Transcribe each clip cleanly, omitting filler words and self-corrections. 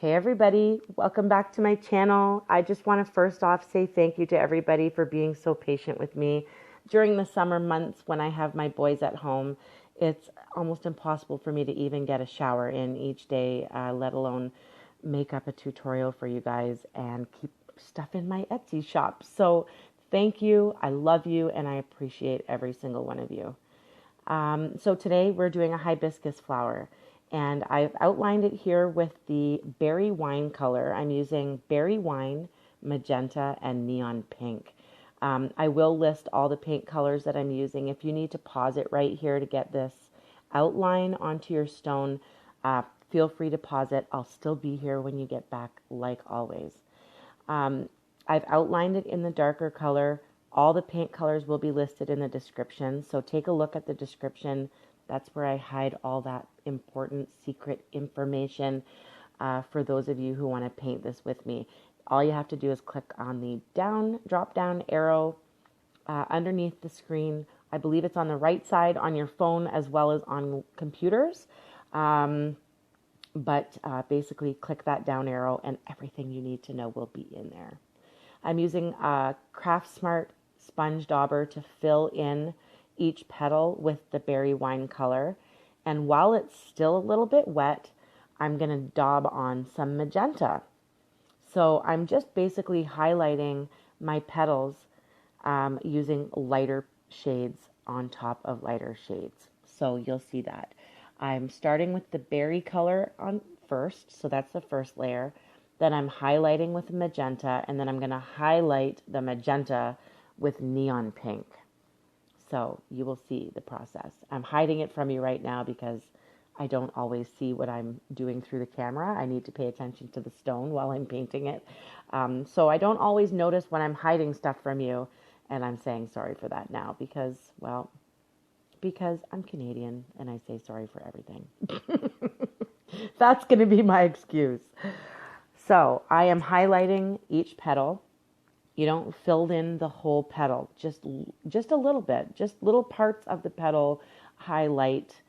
Hey everybody, welcome back to my channel. I just want to first off say thank you to everybody for being so patient with me. During the summer months when I have my boys at home, it's almost impossible for me to even get a shower in each day, let alone make up a tutorial for you guys and keep stuff in my Etsy shop. So thank you, I love you, and I appreciate every single one of you. So today we're doing a hibiscus flower. And I've outlined it here with the berry wine color. I'm using berry wine, magenta, and neon pink. I will list all the paint colors that I'm using. If you need to pause it right here to get this outline onto your stone, feel free to pause it. I'll still be here when you get back, like always. I've outlined it in the darker color. All the paint colors will be listed in the description. So take a look at the description. That's where I hide all that important secret information for those of you who want to paint this with me. All you have to do is click on the drop down arrow underneath the screen. I believe it's on the right side on your phone as well as on computers. Basically click that down arrow and everything you need to know will be in there. I'm using a Craft Smart sponge dauber to fill in each petal with the berry wine color. And while it's still a little bit wet, I'm going to daub on some magenta. So I'm just basically highlighting my petals using lighter shades on top of lighter shades. So you'll see that. I'm starting with the berry color on first, so that's the first layer. Then I'm highlighting with magenta, and then I'm going to highlight the magenta with neon pink. So you will see the process. I'm hiding it from you right now because I don't always see what I'm doing through the camera. I need to pay attention to the stone while I'm painting it. So I don't always notice when I'm hiding stuff from you. And I'm saying sorry for that now because I'm Canadian and I say sorry for everything. That's going to be my excuse. So I am highlighting each petal. You don't fill in the whole petal, just a little bit, just little parts of the petal highlight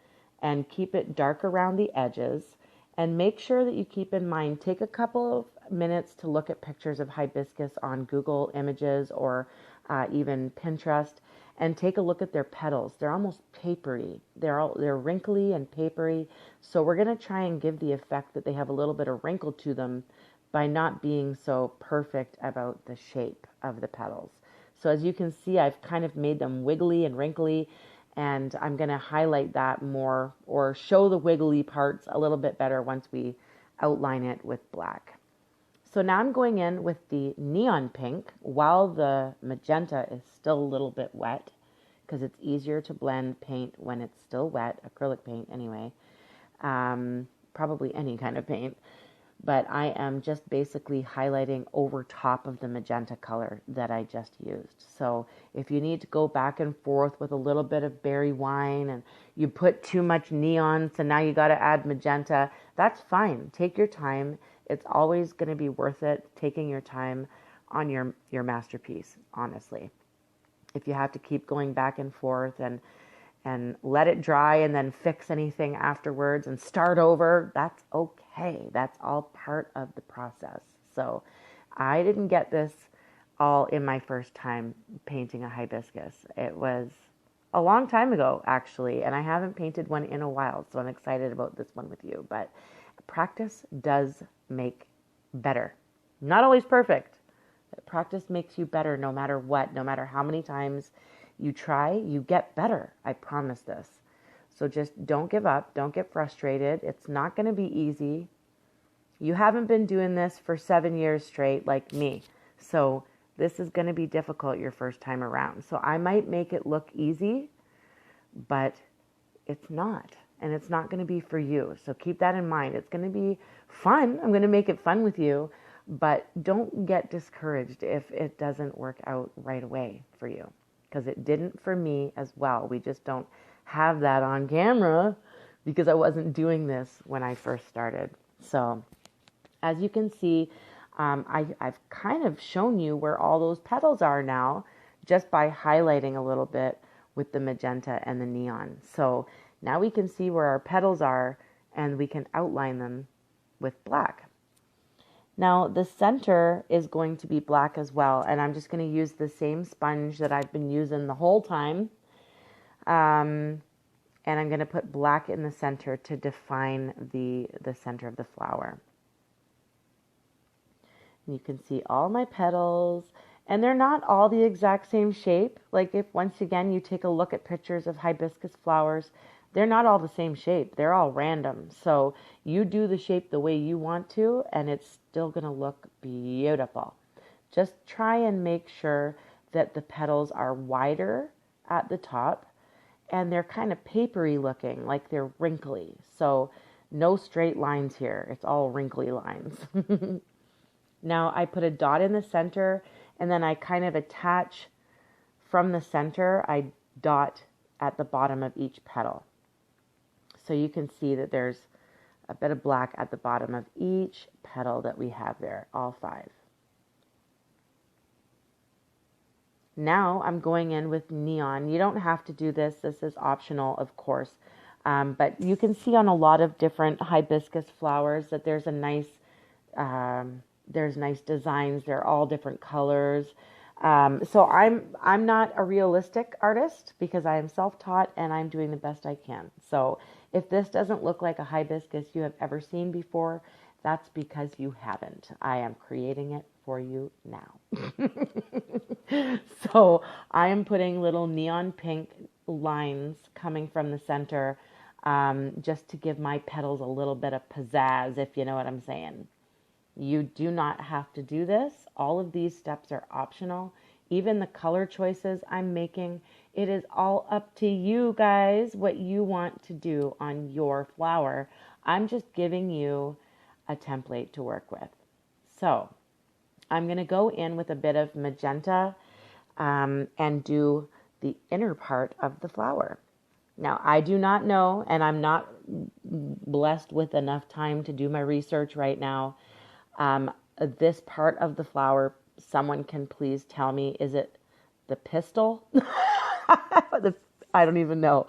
and keep it dark around the edges. And make sure that you keep in mind, take a couple of minutes to look at pictures of hibiscus on Google Images or even Pinterest and take a look at their petals. They're almost papery. They're wrinkly and papery. So we're going to try and give the effect that they have a little bit of wrinkle to them by not being so perfect about the shape of the petals. So as you can see, I've kind of made them wiggly and wrinkly, and I'm going to highlight that more or show the wiggly parts a little bit better once we outline it with black. So now I'm going in with the neon pink while the magenta is still a little bit wet because it's easier to blend paint when it's still wet, acrylic paint anyway, probably any kind of paint. But I am just basically highlighting over top of the magenta color that I just used. So if you need to go back and forth with a little bit of berry wine and you put too much neon, so now you got to add magenta, that's fine. Take your time. It's always going to be worth it taking your time on your masterpiece, honestly. If you have to keep going back and forth and let it dry and then fix anything afterwards and start over, that's okay. That's all part of the process. So I didn't get this all in my first time painting a hibiscus. It was a long time ago, actually, and I haven't painted one in a while, so I'm excited about this one with you. But practice does make better. Not always perfect. Practice makes you better no matter what, no matter how many times you try, you get better. I promise this. So just don't give up. Don't get frustrated. It's not going to be easy. You haven't been doing this for 7 years straight like me. So this is going to be difficult your first time around. So I might make it look easy, but it's not. And it's not going to be for you. So keep that in mind. It's going to be fun. I'm going to make it fun with you. But don't get discouraged if it doesn't work out right away for you. Because it didn't for me as well. We just don't have that on camera because I wasn't doing this when I first started. So as you can see, I've kind of shown you where all those petals are now just by highlighting a little bit with the magenta and the neon. So now we can see where our petals are and we can outline them with black. Now the center is going to be black as well, and I'm just going to use the same sponge that I've been using the whole time. And I'm going to put black in the center to define the center of the flower. And you can see all my petals, and they're not all the exact same shape. Like if once again you take a look at pictures of hibiscus flowers, they're not all the same shape. They're all random. So you do the shape the way you want to, and it's still going to look beautiful. Just try and make sure that the petals are wider at the top, and they're kind of papery looking, like they're wrinkly. So no straight lines here. It's all wrinkly lines. Now I put a dot in the center, and then I kind of attach from the center. I dot at the bottom of each petal. So you can see that there's a bit of black at the bottom of each petal that we have there, all 5. Now I'm going in with neon. You don't have to do this. This is optional, of course. But you can see on a lot of different hibiscus flowers that there's nice designs. They're all different colors. So I'm not a realistic artist because I am self-taught and I'm doing the best I can. So if this doesn't look like a hibiscus you have ever seen before, that's because you haven't. I am creating it for you now. So I am putting little neon pink lines coming from the center, just to give my petals a little bit of pizzazz, if you know what I'm saying. You do not have to do this. All of these steps are optional. Even the color choices I'm making, it is all up to you guys what you want to do on your flower. I'm just giving you a template to work with. So I'm going to go in with a bit of magenta and do the inner part of the flower. Now, I do not know, and I'm not blessed with enough time to do my research right now. This part of the flower, someone can please tell me, is it the pistil? I don't even know.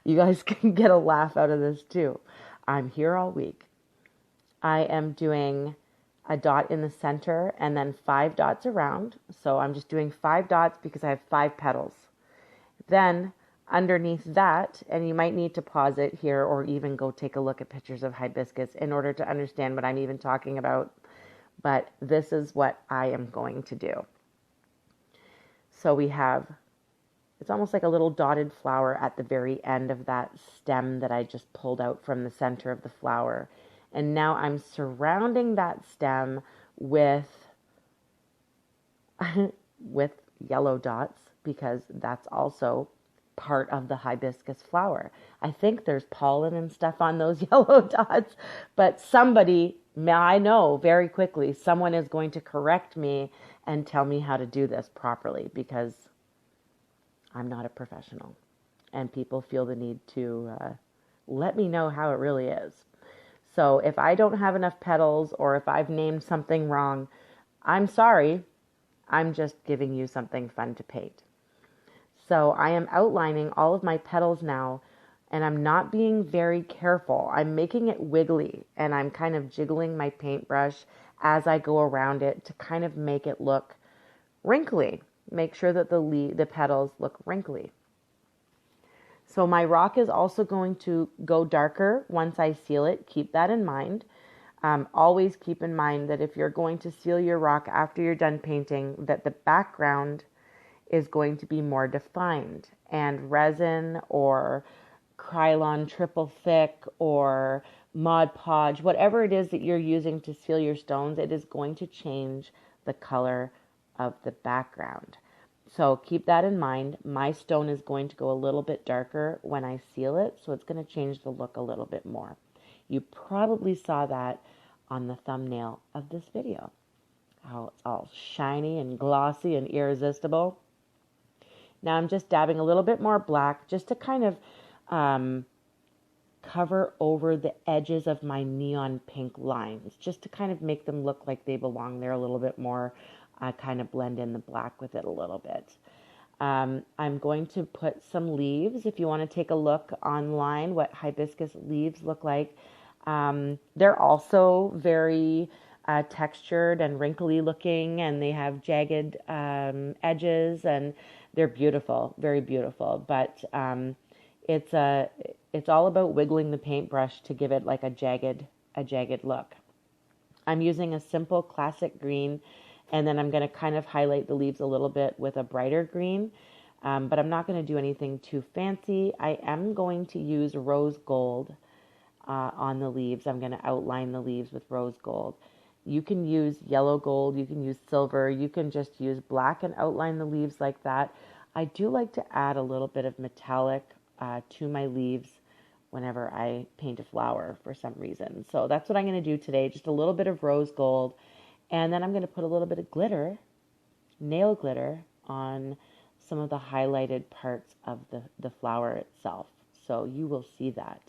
You guys can get a laugh out of this too. I'm here all week. I am doing a dot in the center and then 5 dots around. So I'm just doing 5 dots because I have 5 petals. Then underneath that, and you might need to pause it here or even go take a look at pictures of hibiscus in order to understand what I'm even talking about. But this is what I am going to do. So we have, it's almost like a little dotted flower at the very end of that stem that I just pulled out from the center of the flower. And now I'm surrounding that stem with yellow dots because that's also part of the hibiscus flower. I think there's pollen and stuff on those yellow dots, but somebody, I know very quickly, someone is going to correct me and tell me how to do this properly because I'm not a professional and people feel the need to let me know how it really is. So if I don't have enough petals or if I've named something wrong, I'm sorry. I'm just giving you something fun to paint. So I am outlining all of my petals now, and I'm not being very careful. I'm making it wiggly, and I'm kind of jiggling my paintbrush as I go around it to kind of make it look wrinkly. Make sure that the petals look wrinkly. So my rock is also going to go darker once I seal it. Keep that in mind. Always keep in mind that if you're going to seal your rock after you're done painting, that the background is going to be more defined. And resin or Krylon triple thick or Mod Podge, whatever it is that you're using to seal your stones, it is going to change the color of the background. So keep that in mind. My stone is going to go a little bit darker when I seal it, so it's going to change the look a little bit more. You probably saw that on the thumbnail of this video, how it's all shiny and glossy and irresistible. Now I'm just dabbing a little bit more black just to kind of cover over the edges of my neon pink lines, just to kind of make them look like they belong there a little bit more. Kind of blend in the black with it a little bit. I'm going to put some leaves. If you want to take a look online what hibiscus leaves look like, they're also very textured and wrinkly looking, and they have jagged edges, and they're beautiful, very beautiful. But it's it's all about wiggling the paintbrush to give it like a jagged look. I'm using a simple classic green, and then I'm going to kind of highlight the leaves a little bit with a brighter green, but I'm not going to do anything too fancy. I am going to use rose gold on the leaves. I'm going to outline the leaves with rose gold. You can use yellow gold, you can use silver, you can just use black and outline the leaves like that. I do like to add a little bit of metallic to my leaves whenever I paint a flower for some reason. So that's what I'm going to do today, just a little bit of rose gold. And then I'm going to put a little bit of glitter, nail glitter, on some of the highlighted parts of the flower itself. So you will see that.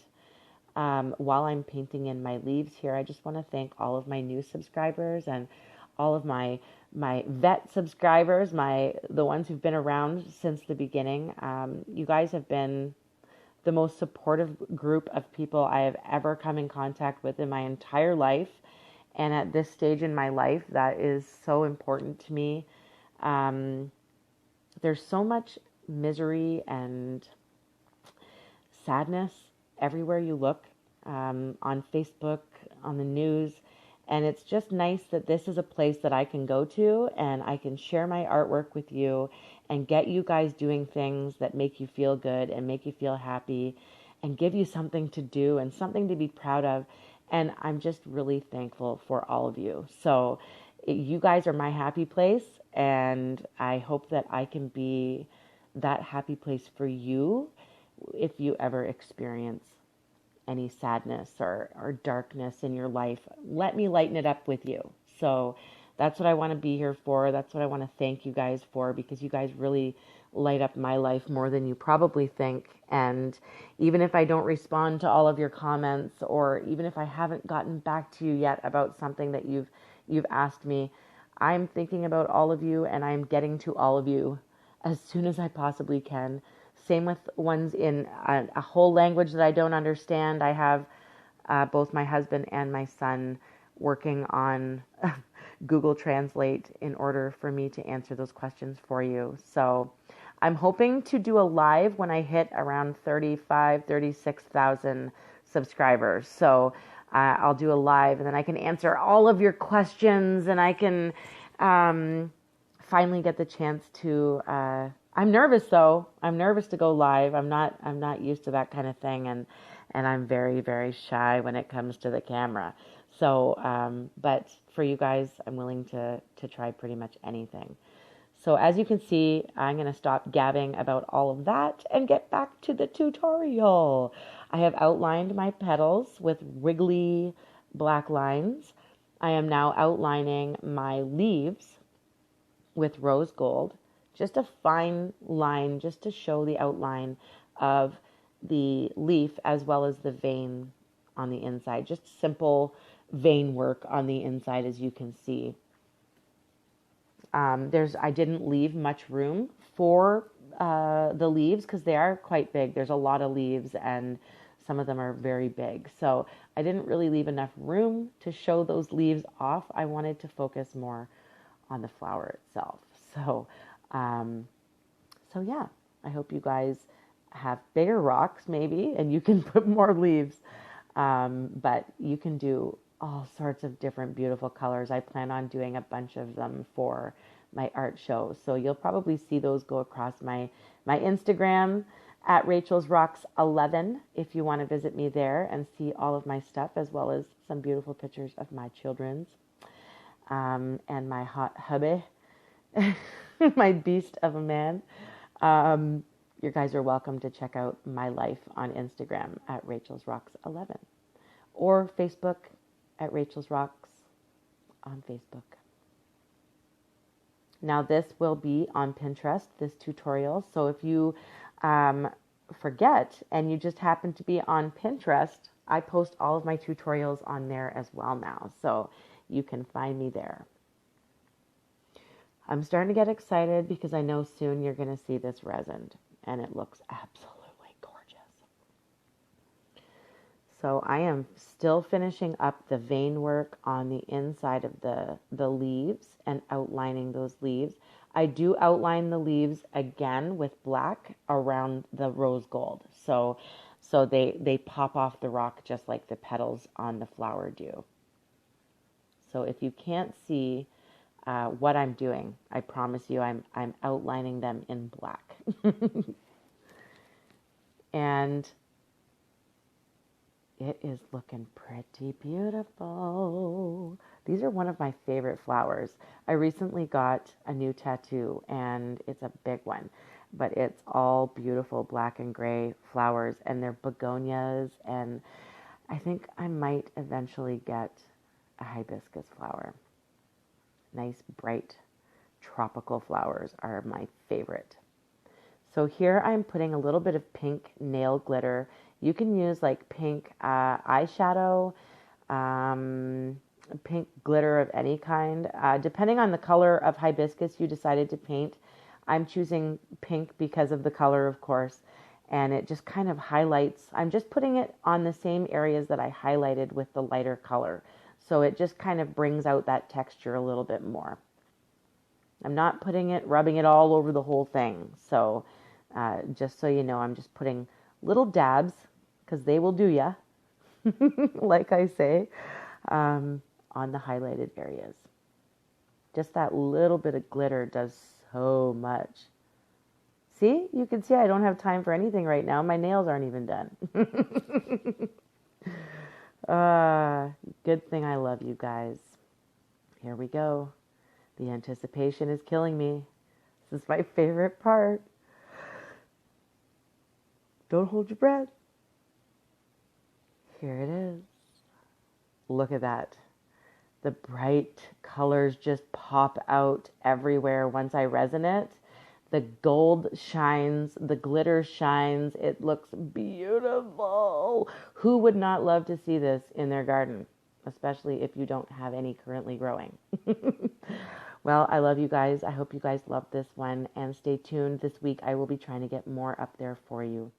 While I'm painting in my leaves here, I just want to thank all of my new subscribers and all of my vet subscribers, the ones who've been around since the beginning. You guys have been the most supportive group of people I have ever come in contact with in my entire life. And at this stage in my life, that is so important to me. There's so much misery and sadness everywhere you look, on Facebook, on the news. And it's just nice that this is a place that I can go to and I can share my artwork with you and get you guys doing things that make you feel good and make you feel happy and give you something to do and something to be proud of. And I'm just really thankful for all of you. So you guys are my happy place, and I hope that I can be that happy place for you if you ever experience any sadness or darkness in your life. Let me lighten it up with you. So that's what I want to be here for. That's what I want to thank you guys for, because you guys really light up my life more than you probably think. And even if I don't respond to all of your comments, or even if I haven't gotten back to you yet about something that you've asked me, I'm thinking about all of you, and I'm getting to all of you as soon as I possibly can. Same with ones in a whole language that I don't understand. I have both my husband and my son working on Google Translate in order for me to answer those questions for you. So I'm hoping to do a live when I hit around 36,000 subscribers. So I'll do a live, and then I can answer all of your questions, and I can finally get the chance to... I'm nervous though. I'm nervous to go live. I'm not used to that kind of thing, and I'm very, very shy when it comes to the camera. So, but for you guys, I'm willing to try pretty much anything. So as you can see, I'm going to stop gabbing about all of that and get back to the tutorial. I have outlined my petals with wiggly black lines. I am now outlining my leaves with rose gold. Just a fine line just to show the outline of the leaf as well as the vein on the inside. Just simple vein work on the inside, as you can see. I didn't leave much room for the leaves because they are quite big. There's a lot of leaves and some of them are very big. So I didn't really leave enough room to show those leaves off. I wanted to focus more on the flower itself. So yeah, I hope you guys have bigger rocks maybe, and you can put more leaves. But you can do all sorts of different beautiful colors. I plan on doing a bunch of them for my art show. So you'll probably see those go across my Instagram at Rachel's Rocks 11 if you want to visit me there and see all of my stuff, as well as some beautiful pictures of my children's and my hot hubby. My beast of a man. You guys are welcome to check out my life on Instagram at Rachel's Rocks 11 or Facebook at Rachel's Rocks on Facebook. Now this will be on Pinterest, this tutorial. So if you forget and you just happen to be on Pinterest, I post all of my tutorials on there as well now. So you can find me there. I'm starting to get excited because I know soon you're going to see this resin, and it looks absolutely gorgeous. So I am still finishing up the vein work on the inside of the leaves and outlining those leaves. I do outline the leaves again with black around the rose gold. So they pop off the rock just like the petals on the flower do. So if you can't see what I'm doing, I promise you I'm outlining them in black. And it is looking pretty beautiful. These are one of my favorite flowers. I recently got a new tattoo, and it's a big one, but it's all beautiful black and gray flowers, and they're begonias, and I think I might eventually get a hibiscus flower. Nice, bright, tropical flowers are my favorite. So here I'm putting a little bit of pink nail glitter. You can use like pink eyeshadow, pink glitter of any kind. Depending on the color of hibiscus you decided to paint, I'm choosing pink because of the color, of course, and it just kind of highlights. I'm just putting it on the same areas that I highlighted with the lighter color. So it just kind of brings out that texture a little bit more. I'm not rubbing it all over the whole thing. So just so you know, I'm just putting little dabs, because they will do ya, like I say, on the highlighted areas. Just that little bit of glitter does so much. See, you can see I don't have time for anything right now. My nails aren't even done. Good thing I love you guys. Here we go. The anticipation is killing me. This is my favorite part. Don't hold your breath. Here it is. Look at that. The bright colors just pop out everywhere once I resin it. The gold shines, the glitter shines. It looks beautiful. Who would not love to see this in their garden, especially if you don't have any currently growing? Well, I love you guys. I hope you guys love this one, and stay tuned. This week I will be trying to get more up there for you.